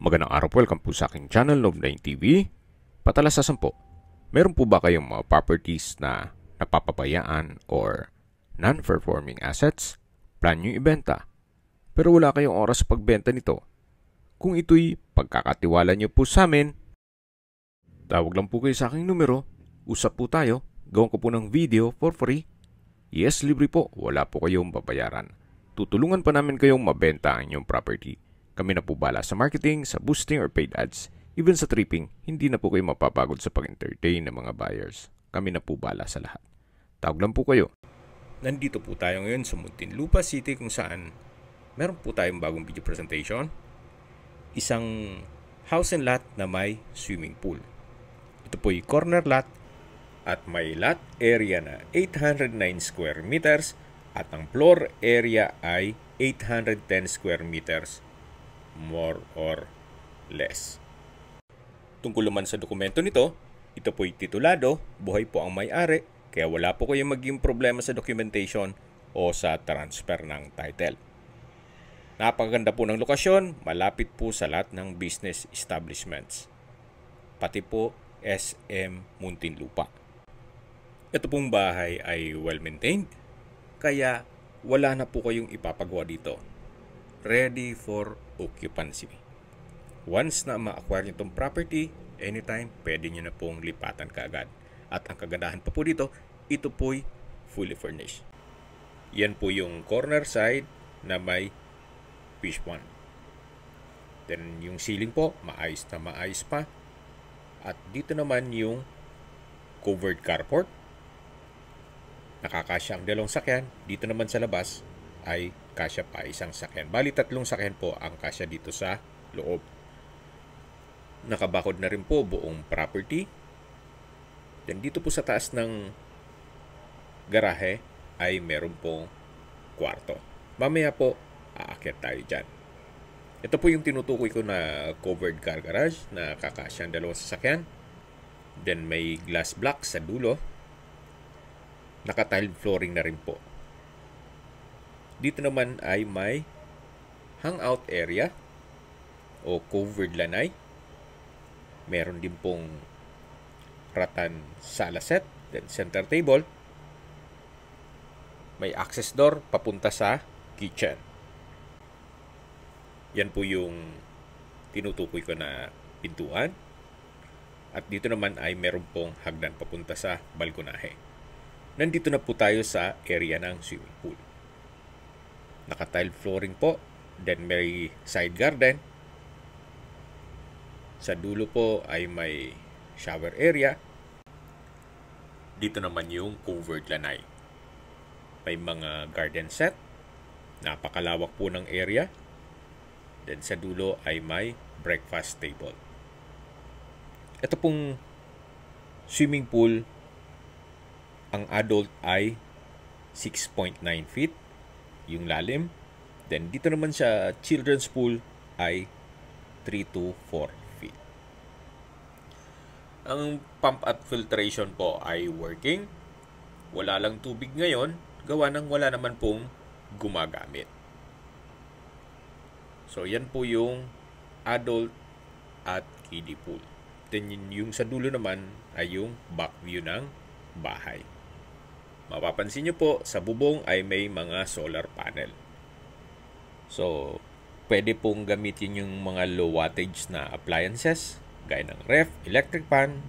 Magandang araw po, welcome po sa aking channel, Love9 TV. Patalasasan po, meron po ba kayong mga properties na napapabayaan or non-performing assets? Plan nyo ibenta, pero wala kayong oras sa pagbenta nito. Kung ito'y pagkakatiwala nyo po sa amin, tawag lang po kayo sa aking numero, usap po tayo, gawin ko po ng video for free. Yes, libre po, wala po kayong babayaran. Tutulungan pa namin kayong mabenta ang inyong property. Kami na po bala sa marketing, sa boosting or paid ads. Even sa tripping, hindi na po kayo mapapagod sa pag-entertain ng mga buyers. Kami na po bala sa lahat. Tawag lang po kayo. Nandito po tayo ngayon sa Muntinlupa City kung saan meron po tayong bagong video presentation. Isang house and lot na may swimming pool. Ito po yung corner lot at may lot area na 809 square meters at ang floor area ay 810 square meters. More or less. Tungkol naman sa dokumento nito, ito po'y titulado, buhay po ang may-ari, kaya wala po kayong maging problema sa documentation o sa transfer ng title. Napakaganda po ng lokasyon, malapit po sa lahat ng business establishments. Pati po SM Muntinlupa. Ito pong bahay ay well-maintained, kaya wala na po kayong ipapagawa dito. Ready for occupancy. Once na ma-acquire nyo itong property, anytime, pwede nyo na pong lipatan kaagad. At ang kagandahan pa po dito, ito po'y fully furnished. Yan po yung corner side na may fish pond. Then yung ceiling po, maayos na maayos pa. At dito naman yung covered carport. Nakakasya ang dalawang sakyan. Dito naman sa labas ay kasya pa isang sakyan. Bali, 3 sakyan po ang kasya dito sa loob. Nakabakod na rin po buong property. Then dito po sa taas ng garahe ay meron pong kwarto. Mamaya po, aakyat tayo dyan. Ito po yung tinutukoy ko na covered car garage na kakasya ang dalawang sasakyan. Then may glass block sa dulo. Naka-tiled flooring na rin po. Dito naman ay may hangout area o covered lanai. Meron din pong rattan sala set, then center table. May access door papunta sa kitchen. Yan po yung tinutukoy ko na pintuan. At dito naman ay meron pong hagdan papunta sa balkonahe. Nandito na po tayo sa area ng swimming pool. Naka-tiled flooring po. Then may side garden. Sa dulo po ay may shower area. Dito naman yung covered lanai. May mga garden set. Napakalawak po ng area. Then sa dulo ay may breakfast table. Ito pong swimming pool, ang adult ay 6.9 feet. Yung lalim. Then dito naman sa children's pool ay 3 to 4 feet. Ang pump at filtration po ay working. Wala lang tubig ngayon, gawa ng wala naman pong gumagamit. So yan po yung adult at kiddie pool. Then yung sa dulo naman ay yung back view ng bahay. Mapapansin nyo po, sa bubong ay may mga solar panel. So, pwede pong gamitin yung mga low wattage na appliances, gaya ng ref, electric fan,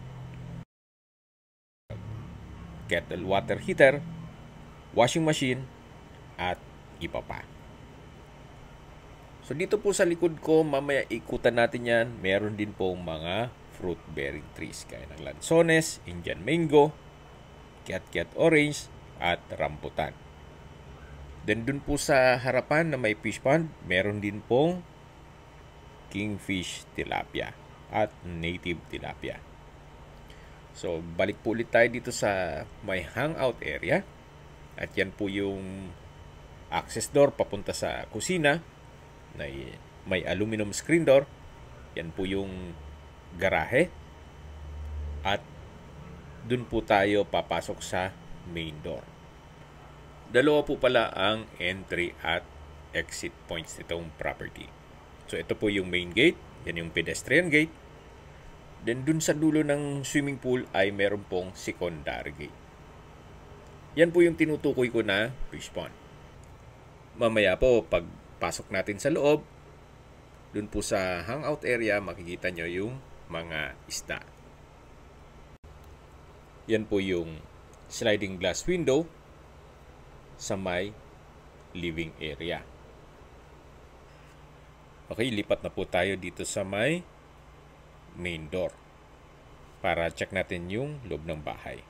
kettle water heater, washing machine, at iba pa. So, dito po sa likod ko, mamaya ikutan natin yan, meron din pong mga fruit-bearing trees, gaya ng lansones, Indian mango, Kiat orange, at rambutan. Then dun po sa harapan na may fish pond, meron din pong kingfish tilapia at native tilapia. So balik po ulit tayo dito sa may hangout area. At yan po yung access door papunta sa kusina. May aluminum screen door. Yan po yung garahe. At dun po tayo papasok sa main door. Dalawa po pala ang entry at exit points nitong property. So ito po yung main gate. Yan yung pedestrian gate. Then dun sa dulo ng swimming pool ay meron pong secondary gate. Yan po yung tinutukoy ko na fish pond. Mamaya po, pag pasok natin sa loob, dun po sa hangout area, makikita nyo yung mga isda. Yan po yung sliding glass window sa may living area. Okay, lipat na po tayo dito sa may main door para check natin yung loob ng bahay.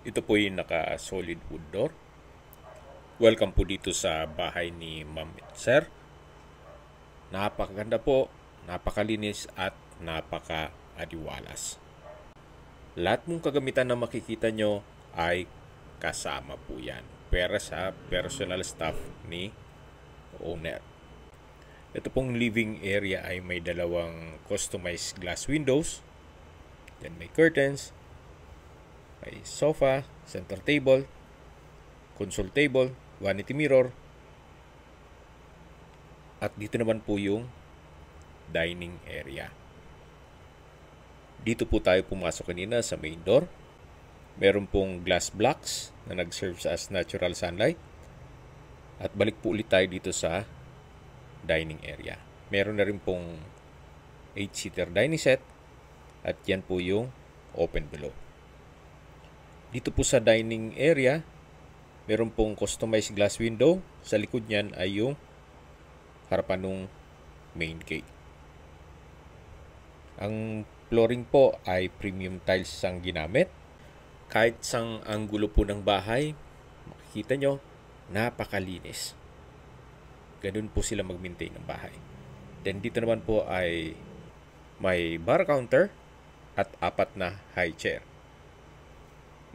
Ito po yung naka-solid wood door. Welcome po dito sa bahay ni Ma'am at Sir. Napakaganda po, napakalinis at napaka-adiwalas. Lahat mong kagamitan na makikita nyo ay kasama po yan. Pera sa personal staff ni owner. Ito pong living area ay may dalawang customized glass windows. Then may curtains, may sofa, center table, console table, vanity mirror. At dito naman po yung dining area. Dito po tayo pumasok kanina sa main door. Meron pong glass blocks na nag-serve as natural sunlight. At balik po ulit tayo dito sa dining area. Meron na rin pong 8-seater dining set. At yan po yung open below. Dito po sa dining area, meron pong customized glass window. Sa likod niyan ay yung harapan ng main gate. Ang flooring po ay premium tiles ang ginamit. Kahit sang anggulo po ng bahay, makikita nyo, napakalinis. Ganun po sila mag-maintain ng bahay. Then dito naman po ay may bar counter at 4 na high chair.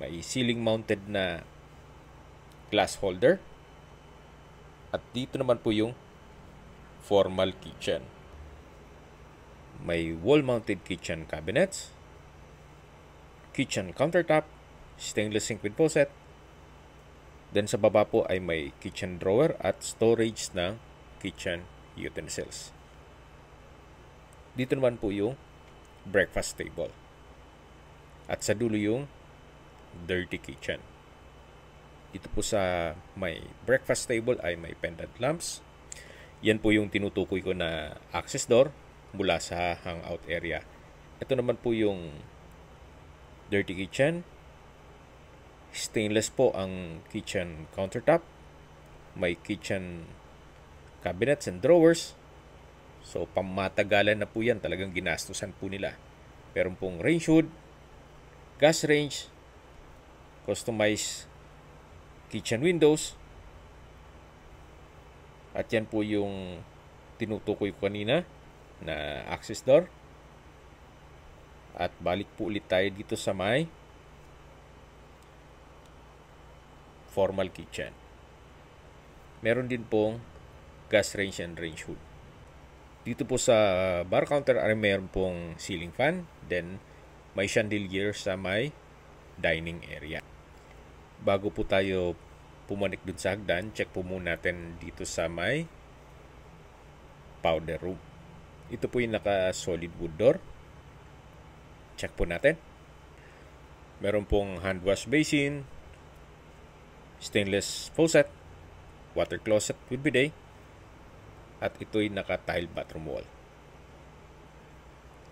May ceiling mounted na glass holder. At dito naman po yung formal kitchen. May wall-mounted kitchen cabinets, kitchen countertop, stainless sink with faucet. Then sa baba po ay may kitchen drawer at storage ng kitchen utensils. Dito naman po yung breakfast table. At sa dulo yung dirty kitchen. Dito po sa may breakfast table ay may pendant lamps. Yan po yung tinutukoy ko na access door mula sa hangout area. Ito naman po yung dirty kitchen. Stainless po ang kitchen countertop. May kitchen cabinets and drawers. So, pamatagalan na po yan. Talagang ginastusan po nila. Meron pong range hood, gas range, customized kitchen windows. At yan po yung tinutukoy ko kanina na access door. At balik po ulit tayo dito sa may formal kitchen. Meron din pong gas range and range hood. Dito po sa bar counter ay meron pong ceiling fan. Then may chandelier sa may dining area. Bago po tayo pumanik dun sa hagdan, check po muna natin dito sa may powder room. Ito po yung naka-solid wood door. Check po natin. Meron pong hand wash basin, stainless faucet, water closet with bidet, at ito'y naka-tile bathroom wall.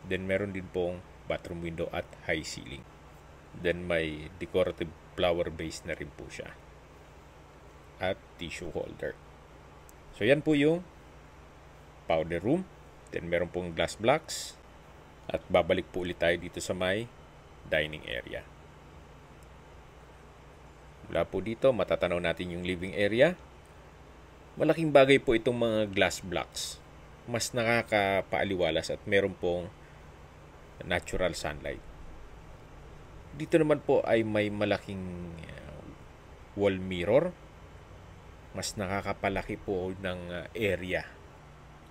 Then meron din pong bathroom window at high ceiling. Then may decorative flower base na rin po siya. At tissue holder. So yan po yung powder room. Then meron pong glass blocks. At babalik po ulit tayo dito sa may dining area. Mula po dito, matatanaw natin yung living area. Malaking bagay po itong mga glass blocks. Mas nakakapaaliwalas at meron pong natural sunlight. Dito naman po ay may malaking wall mirror. Mas nakakapalaki po ng area.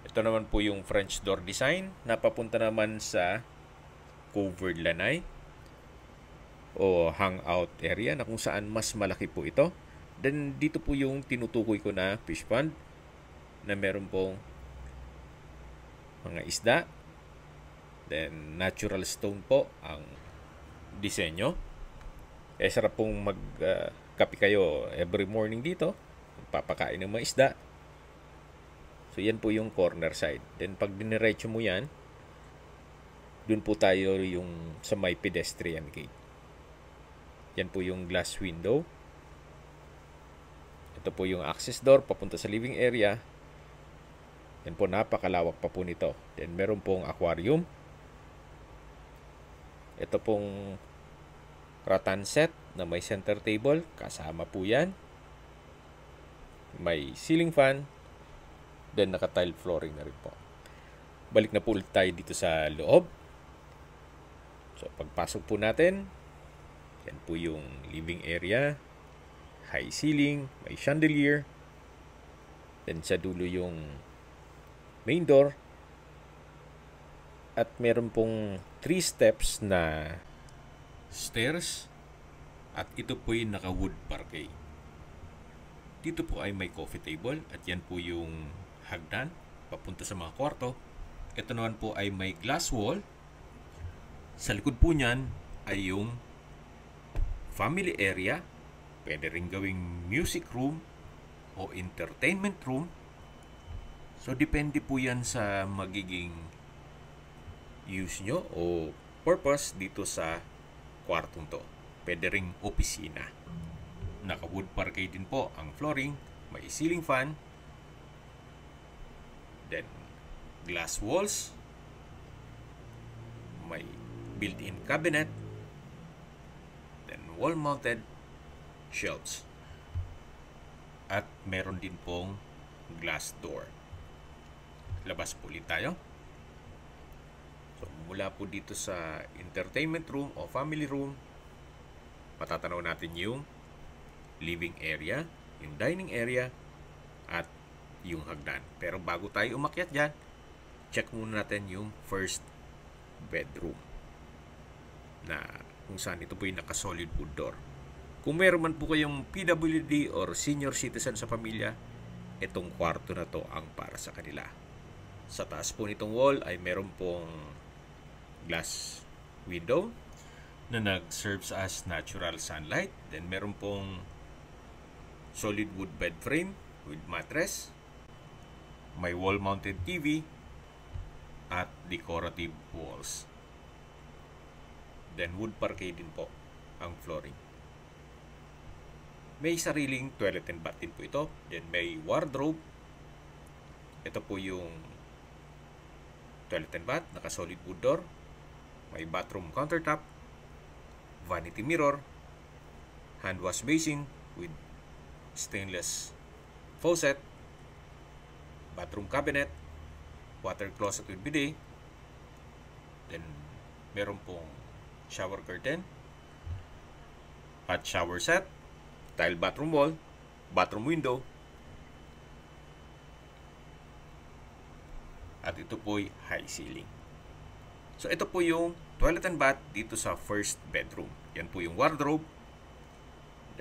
Ito naman po yung French door design na papunta naman sa covered lanai o hangout area na kung saan mas malaki po ito. Then dito po yung tinutukoy ko na fish pond na meron pong mga isda. Then natural stone po ang disenyo. Kaya sarap pong kape kayo every morning dito. Papakain ng mga isda. So yan po yung corner side. Then pag diniretso mo yan, dun po tayo yung sa may pedestrian gate. Yan po yung glass window. Ito po yung access door papunta sa living area. Yan po, napakalawak pa po nito. Then meron pong aquarium. Ito pong rattan set na may center table. Kasama po yan. May ceiling fan. Then naka-tile flooring na rin po. Balik na po ulit tayo dito sa loob. So pagpasok po natin, yan po yung living area. High ceiling, may chandelier. Then sa dulo yung main door. At meron pong 3 steps na stairs. At ito po yung naka-wood parquet. Dito po ay may coffee table. At yan po yung hagdan papunta sa mga kwarto. Ito naman po ay may glass wall. Sa likod po niyan ay yung family area. Pwede rin gawing music room o entertainment room. So depende po yan sa magiging use nyo o purpose dito sa kwartong to. Pwede ring opisina. Naka-wood parquet din po ang flooring. May ceiling fan. Then, glass walls. May built-in cabinet. Then, wall-mounted shelves. At meron din pong glass door. Labas po ulit tayo. So, mula po dito sa entertainment room o family room, matatanaw natin yung living area, yung dining area, at yung hagdan. Pero bago tayo umakyat dyan, check muna natin yung first bedroom na kung saan ito po yung naka-solid wood door. Kung meron man po kayong PWD or senior citizen sa pamilya, itong kwarto na to ang para sa kanila. Sa taas po nitong wall ay meron pong glass window na nag-serves as natural sunlight. Then meron pong solid wood bed frame with mattress. May wall-mounted TV at decorative walls. Then wood parquet din po ang flooring. May sariling toilet and bath din po ito. Then may wardrobe. Ito po yung toilet and bath, naka-solid wood door. May bathroom countertop, vanity mirror, hand wash basin with stainless faucet, bathroom cabinet, water closet with bidet. Then meron pong shower curtain, hot shower set, tile bathroom wall, bathroom window, at ito po'y high ceiling. So ito po yung toilet and bath dito sa first bedroom. Yan po yung wardrobe.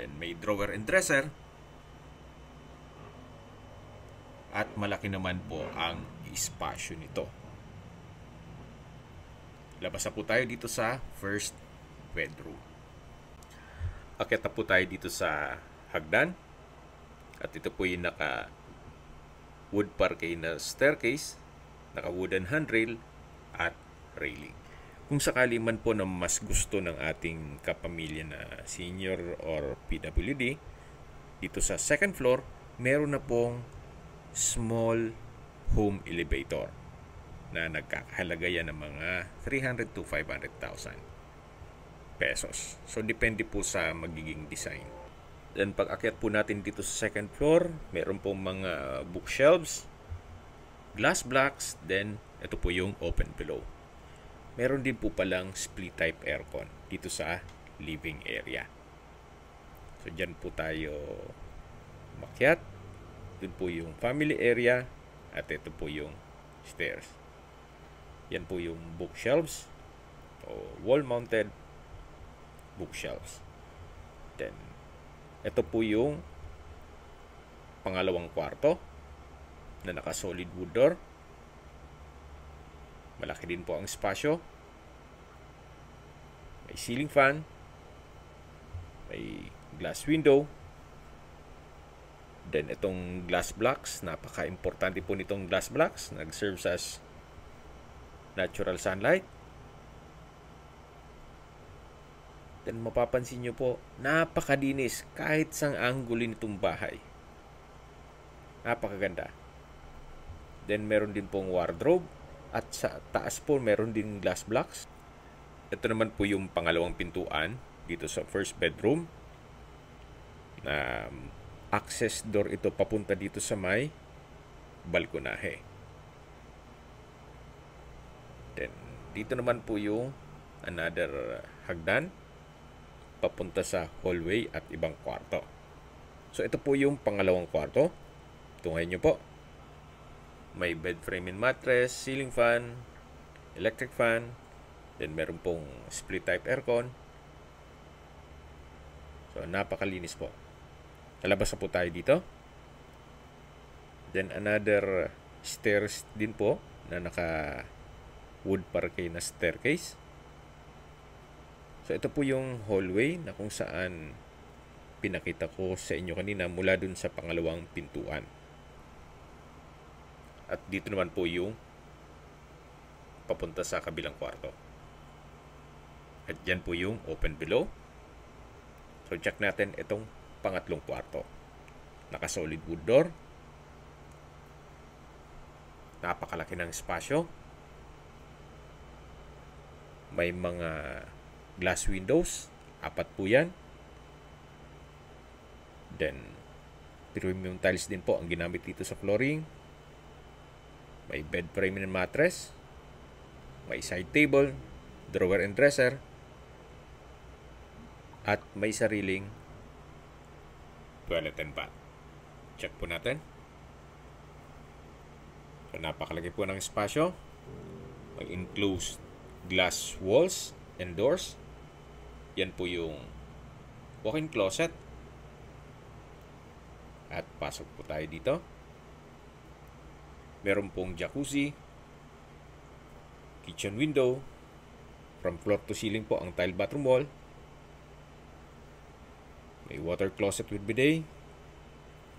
Then may drawer and dresser. At malaki naman po ang espasyo nito. Labas na po tayo dito sa first bedroom. Akyat na po tayo dito sa hagdan. At ito po yung naka wood parquet na staircase, naka wooden handrail at railing. Kung sakali man po na mas gusto ng ating kapamilya na senior or PWD, dito sa second floor, meron na pong small home elevator na nagkakahalaga yan ng mga 300 to 500,000 pesos. So, depende po sa magiging design. Then, pag akyat po natin dito sa second floor, meron pong mga bookshelves, glass blocks, then ito po yung open below. Meron din po palang split type aircon dito sa living area. So, dyan po tayo makyat. Doon po yung family area at ito po yung stairs. Yan po yung bookshelves o wall-mounted bookshelves. Then, ito po yung pangalawang kwarto na naka-solid wood door. Malaki din po ang espasyo. May ceiling fan. May glass window. Then itong glass blocks, napaka-importante po nitong glass blocks. Nag-serves as natural sunlight. Then mapapansin nyo po, napakadinis kahit sang angulo nitong bahay. Napakaganda. Then meron din pong wardrobe. At sa taas po meron din glass blocks. Ito naman po yung pangalawang pintuan dito sa first bedroom. Access door ito papunta dito sa may balkonahe. Then dito naman po yung another hagdan papunta sa hallway at ibang kwarto. So ito po yung pangalawang kwarto. Tunghayin nyo po. May bed frame and mattress, ceiling fan, electric fan, then meron pong split type aircon. So napakalinis po. Lalabas na po tayo dito. Then another stairs din po na naka wood parquet na staircase. So ito po yung hallway na kung saan pinakita ko sa inyo kanina mula dun sa pangalawang pintuan. At dito naman po yung papunta sa kabilang kwarto. At dyan po yung open below. So check natin itong pangatlong kwarto. Naka-solid wood door. Napakalaki ng espasyo. May mga glass windows. 4 po yan. Then, premium tiles din po ang ginamit dito sa flooring. May bed frame and mattress. May side table, drawer and dresser. At may sariling toilet and bath. Check po natin. So, napakalaki po ng espasyo. May enclosed glass walls and doors. Yan po yung walk-in closet. At pasok po tayo dito. Meron pong jacuzzi, kitchen window, from floor to ceiling po ang tile bathroom wall. May water closet with bidet,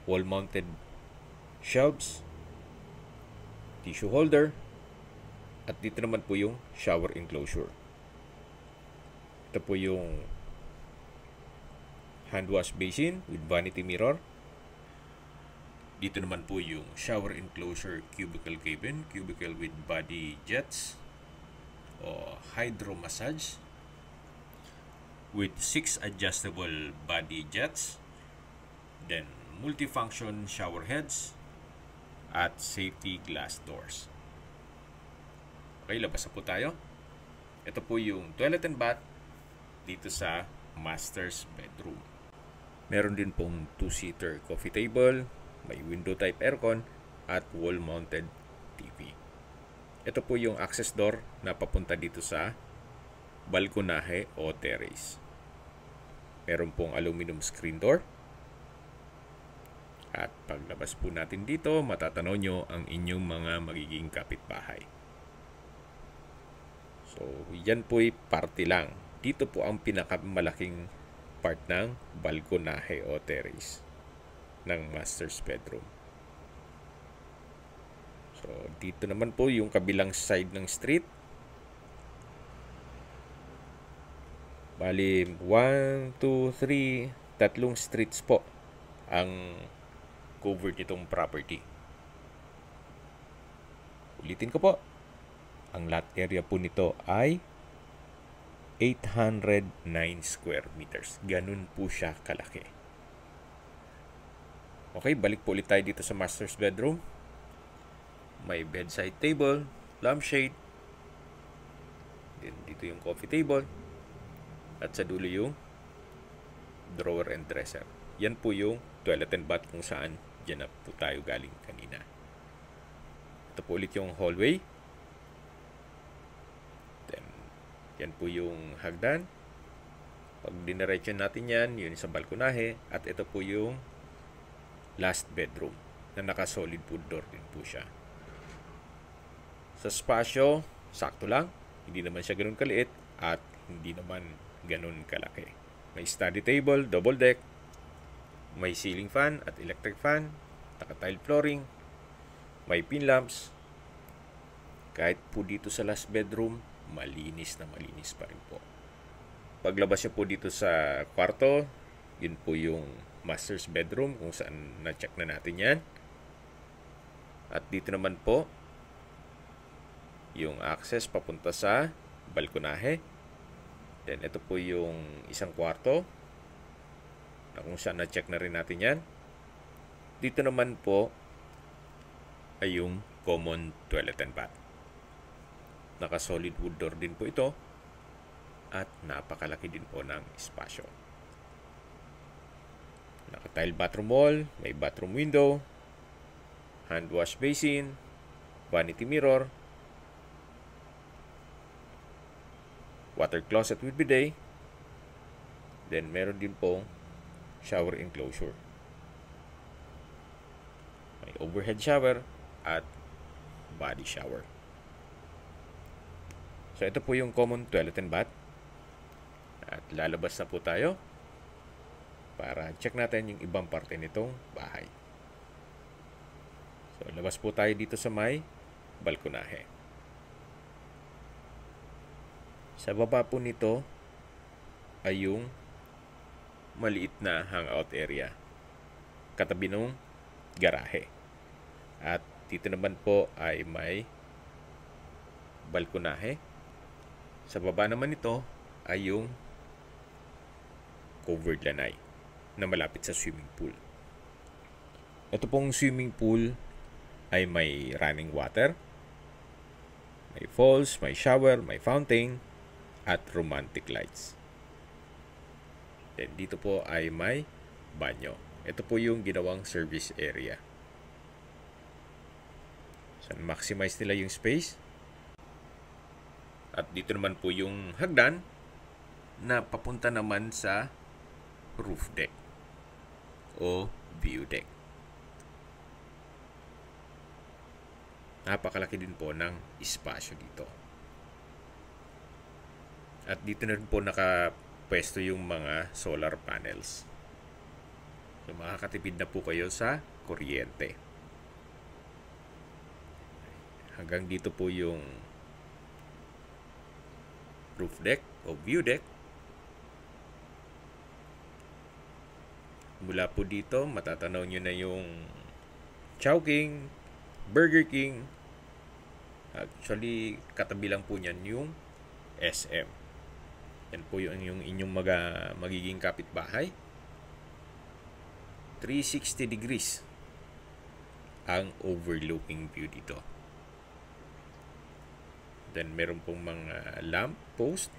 wall-mounted shelves, tissue holder, at dito naman po yung shower enclosure. Ito po yung hand wash basin with vanity mirror. Dito naman po yung shower enclosure cubicle cabin, cubicle with body jets o hydro massage with 6 adjustable body jets, then multifunction shower heads at safety glass doors. Okay, labas na po tayo. Ito po yung toilet and bath dito sa master's bedroom. Meron din pong 2-seater coffee table, may window type aircon at wall mounted TV. Ito po yung access door na papunta dito sa balkonahe o terrace. Meron pong aluminum screen door. At paglabas po natin dito, matatanaw nyo ang inyong mga magiging kapitbahay. So, yan po'y parte lang. Dito po ang pinakamalaking part ng balkonahe o terrace ng master's bedroom. So, dito naman po yung kabilang side ng street. Bali, 1, 2, 3, tatlong streets po ang covered nitong property. Ulitin ko po. Ang lot area po nito ay 809 square meters. Ganun po siya kalaki. Okay, balik po ulit tayo dito sa master's bedroom. May bedside table, lampshade. Then dito yung coffee table. At sa dulo yung drawer and dresser. Yan po yung toilet and bath kung saan dyan na po tayo galing kanina. Ito po ulit yung hallway. Then, yan po yung hagdan. Pag diniretso natin yan, yun sa balkonahe. At ito po yung last bedroom na naka-solid wood door din po siya. Sa spasyo, Sakto lang, hindi naman siya ganun kaliit at hindi naman ganun kalaki. May study table, double deck, may ceiling fan at electric fan, naka-tile flooring, may pin lamps. Kahit po dito sa last bedroom, malinis na malinis pa rin po. Paglabas niyo po dito sa kwarto, yun po yung master's bedroom kung saan na-check na natin yan. At dito naman po, yung access papunta sa balkonahe. Then ito po yung isang kwarto na kung saan na-check na rin natin yan. Dito naman po ay yung common toilet and bath. Naka-solid wood door din po ito at napakalaki din po ng espasyo. Naka-tile bathroom wall, may bathroom window, hand wash basin, vanity mirror, water closet with bidet, then meron din pong shower enclosure. May overhead shower at body shower. So ito po yung common toilet and bath. At lalabas na po tayo para check natin yung ibang parte nitong bahay. So labas po tayo dito sa may balkonahe. Sa baba po nito ay yung maliit na hangout area katabi ng garahe. At dito naman po ay may balkonahe. Sa baba naman nito ay yung covered lanai na malapit sa swimming pool. Ito pong swimming pool ay may running water, may falls, may shower, may fountain, at romantic lights. Then dito po ay may banyo. Ito po yung ginawang service area. So maximize nila yung space. At dito naman po yung hagdan na papunta naman sa roof deck o view deck. Napakalaki din po ng espasyo dito. At dito na rin po nakapwesto yung mga solar panels. So makakatipid na po kayo sa kuryente. Hanggang dito po yung roof deck o view deck. Mula po dito, matatanaw nyo na yung Chowking, Burger King. Actually, katabi lang po niyan yung SM. Yan po yung inyong magiging kapitbahay. 360 degrees ang overlooking view dito. Then meron pong mga lamp post.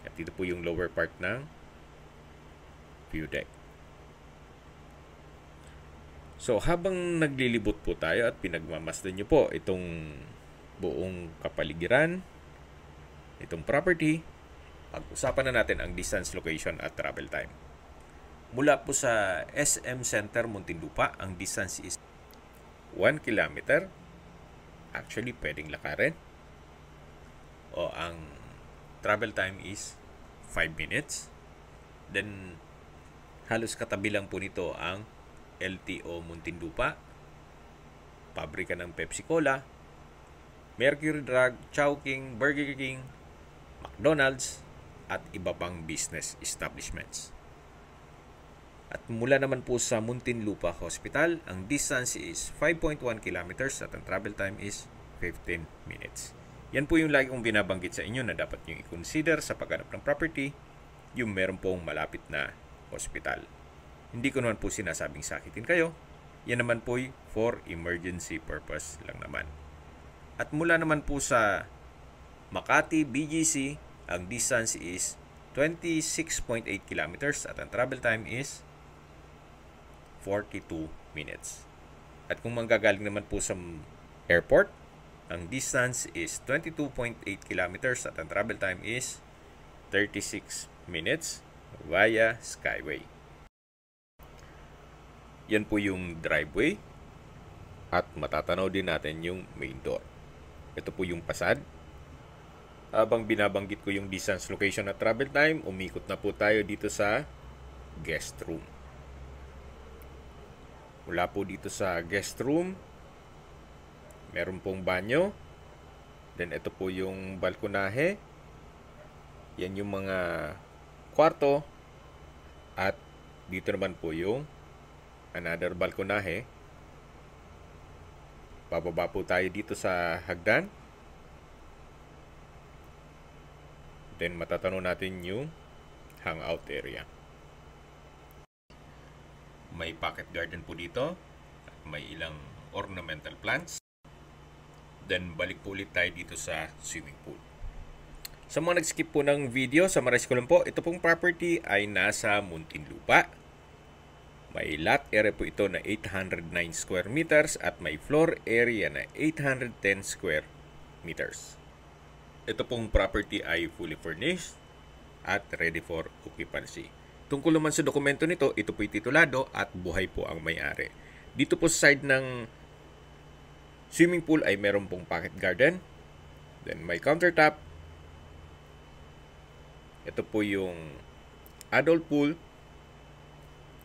At dito po yung lower part ng view deck. So habang naglilibot po tayo at pinagmamasdan nyo po itong buong kapaligiran, itong property, pag-usapan na natin ang distance, location at travel time. Mula po sa SM Center, Muntinlupa, ang distance is 1 kilometer. Actually, pwedeng lakarin. O ang travel time is 5 minutes. Then, halos katabi lang po nito ang LTO Muntinlupa, pabrika ng Pepsi Cola, Mercury Drug, Chowking, Burger King, McDonald's, at iba pang business establishments. At mula naman po sa Muntinlupa Hospital, ang distance is 5.1 kilometers at ang travel time is 15 minutes. Yan po yung lagi kong binabanggit sa inyo na dapat nyo i-consider sa paghanap ng property, yung meron pong malapit na hospital. Hindi ko naman po sinasabing sakitin kayo. Yan naman po for emergency purpose lang naman. At mula naman po sa Makati, BGC, ang distance is 26.8 kilometers at ang travel time is 42 minutes. At kung manggagaling naman po sa airport, ang distance is 22.8 kilometers at ang travel time is 36 minutes via Skyway. Yan po yung driveway. at matatanaw din natin yung main door. Ito po yung pasad. Habang binabanggit ko yung distance, location at travel time, umikot na po tayo dito sa guest room. Mula po dito sa guest room, meron pong banyo. Then ito po yung balkonahe. Yan yung mga kwarto. At dito naman po yung another balkonahe. Bababa po tayo dito sa hagdan. Then matatanong natin yung hangout area. May pocket garden po dito. May ilang ornamental plants. Then balik po ulit tayo dito sa swimming pool. Sa mga nag-skip po ng video, summarize ko lang po, ito pong property ay nasa Muntinlupa. May lot area po ito na 809 square meters at may floor area na 810 square meters. Ito pong property ay fully furnished at ready for occupancy. Tungkol naman sa dokumento nito, ito po'y titulado at buhay po ang may-ari. Dito po sa side ng swimming pool ay meron pong pocket garden. Then may countertop. Ito po yung adult pool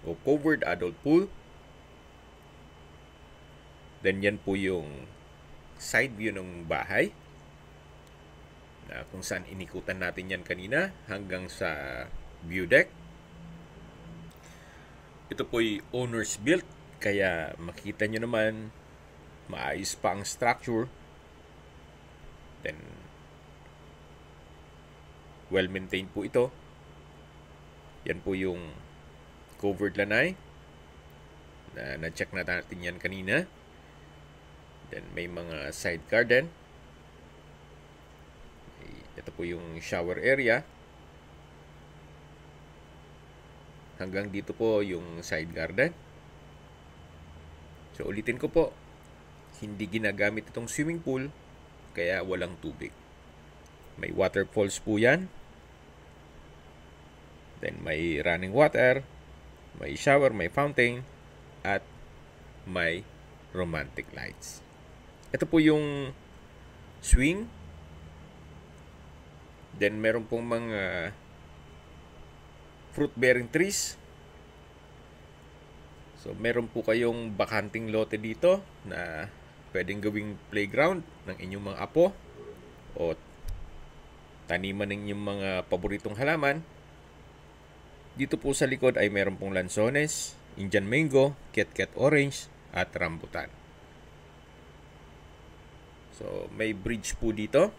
o covered adult pool. Then yan po yung side view ng bahay na kung saan inikutan natin yan kanina hanggang sa view deck. Ito po'y owner's built, kaya makita nyo naman maayos pa ang structure. Then well maintained po ito. Yan po yung covered lanai na na-check na natin yan kanina. Then may mga side garden. Ito po yung shower area. Hanggang dito po yung side garden. So ulitin ko po, hindi ginagamit itong swimming pool kaya walang tubig. May waterfalls po yan. Then may running water, may shower, may fountain, at may romantic lights. Ito po yung swing. Then meron pong mga fruit-bearing trees. So meron po kayong bakanting lote dito na pwedeng gawing playground ng inyong mga apo o taniman ng inyong mga paboritong halaman. Dito po sa likod ay meron pong lansones, Indian mango, Ket-Ket orange, at rambutan. So may bridge po dito.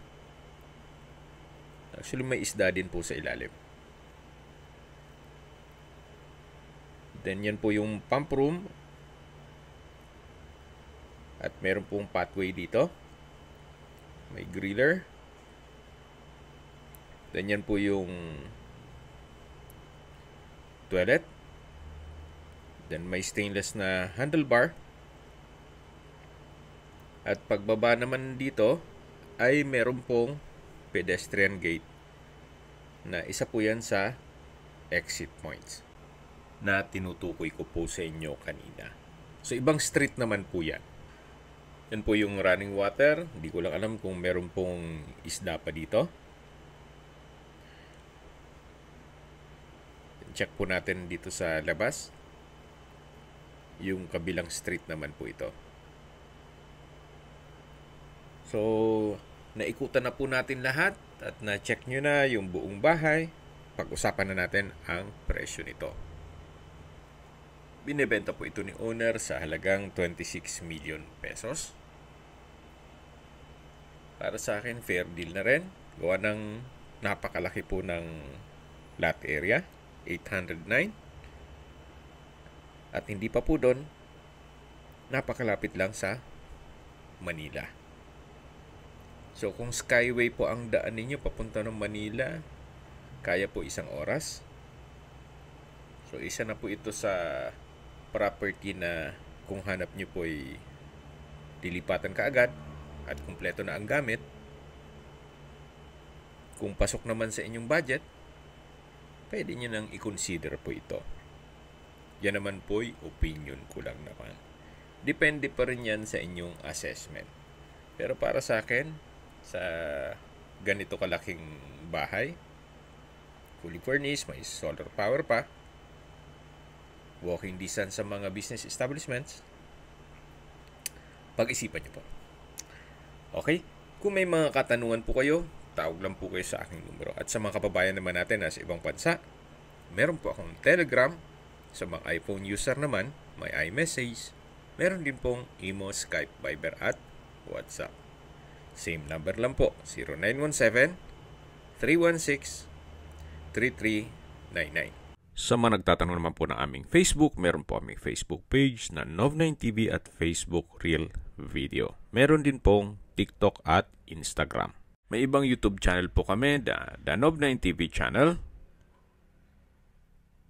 Actually may isda din po sa ilalim. Then yan po yung pump room. At meron pong pathway dito. May griller. Then yan po yung toilet. Then may stainless na handlebar. At pagbaba naman dito ay meron pong pedestrian gate na isa po yan sa exit points na tinutukoy ko po sa inyo kanina. So ibang street naman po yan. Yan po yung running water. Hindi ko lang alam kung meron pong isda pa dito. Check po natin dito sa labas. Yung kabilang street naman po ito. So, naikutan na po natin lahat at na-check nyo na yung buong bahay. Pag-usapan na natin ang presyo nito. Binebenta po ito ni owner sa halagang 26 million pesos. Para sa akin, fair deal na rin. Gawa ng napakalaki po ng lot area. 809. At hindi pa po doon, napakalapit lang sa Manila. So kung skyway po ang daan ninyo papunta ng Manila, kaya po isang oras. So isa na po ito sa property na kung hanap nyo po ay dilipatan kaagad at kumpleto na ang gamit. Kung pasok naman sa inyong budget, pwede nyo nang i-consider po ito. Yan naman po ay opinion ko lang naman. Depende pa rin yan sa inyong assessment. Pero para sa akin, sa ganito kalaking bahay, fully furnished, may solar power pa, walking distance sa mga business establishments, pag-isipan nyo po. Okay? Kung may mga katanungan po kayo, tawag lang po kayo sa aking numero. At sa mga kababayan naman natin na sa ibang bansa, meron po akong Telegram. Sa mga iPhone user naman, may iMessage. Meron din pong Imo, Skype, Viber at WhatsApp. Same number lang po, 0917-316-3399. Sa mga nagtatanong naman po ng aming Facebook, meron po aming Facebook page na Nov9TV at Facebook Real Video. Meron din pong TikTok at Instagram. May ibang YouTube channel po kami, the Nov9TV channel,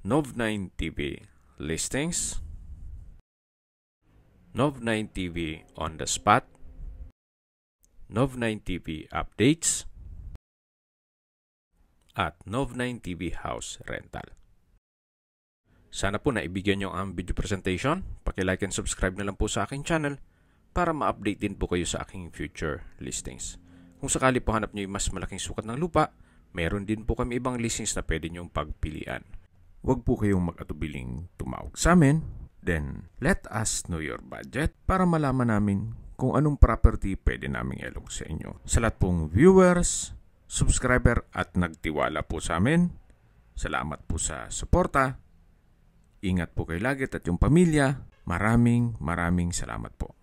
Nov9TV Listings, Nov9TV On The Spot, Nov9TV Updates, at Nov9TV House Rental. Sana po naibigyan nyo ang video presentation. Paki-like and subscribe na lang po sa aking channel para ma-update din po kayo sa aking future listings. Kung sakali po hanap nyo yung mas malaking sukat ng lupa, meron din po kami ibang listings na pwede nyong pagpilian. Huwag po kayong mag-atubiling tumawag sa amin. Then, let us know your budget para malaman namin kung anong property pwede naming ilog sa inyo. Sa lahat pong viewers, subscriber at nagtiwala po sa amin, salamat po sa suporta. Ingat po kayo lagi at yung pamilya. Maraming salamat po.